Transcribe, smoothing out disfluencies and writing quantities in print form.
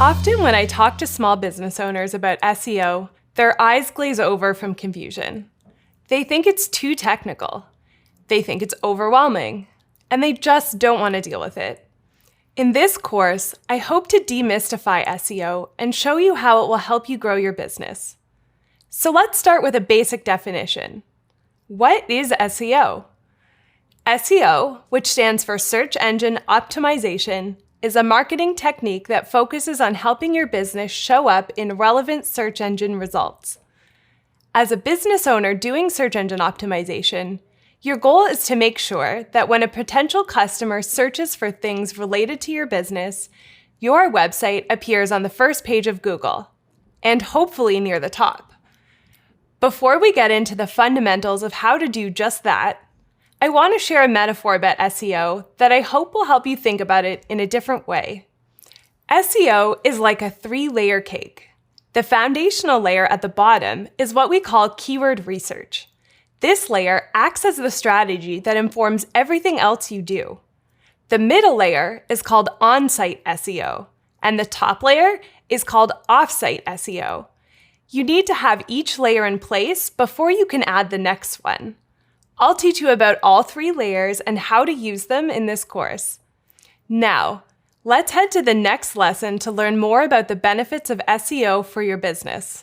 Often when I talk to small business owners about SEO, their eyes glaze over from confusion. They think it's too technical. They think it's overwhelming, and they just don't want to deal with it. In this course, I hope to demystify SEO and show you how it will help you grow your business. So let's start with a basic definition. What is SEO? SEO, which stands for Search Engine Optimization, is a marketing technique that focuses on helping your business show up in relevant search engine results. As a business owner doing search engine optimization, your goal is to make sure that when a potential customer searches for things related to your business, your website appears on the first page of Google, and hopefully near the top. Before we get into the fundamentals of how to do just that, I want to share a metaphor about SEO that I hope will help you think about it in a different way. SEO is like a 3-layer cake. The foundational layer at the bottom is what we call keyword research. This layer acts as the strategy that informs everything else you do. The middle layer is called on-site SEO, and the top layer is called off-site SEO. You need to have each layer in place before you can add the next one. I'll teach you about all 3 layers and how to use them in this course. Now, let's head to the next lesson to learn more about the benefits of SEO for your business.